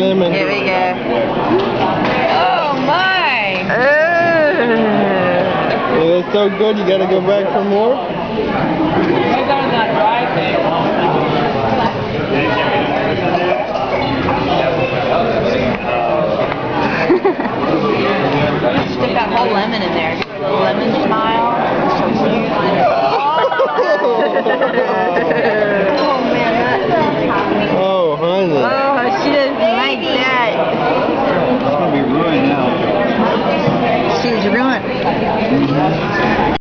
lemon. Here we go. Oh my! Yeah, it's so good, you gotta go back for more. Maybe that was that dry thing.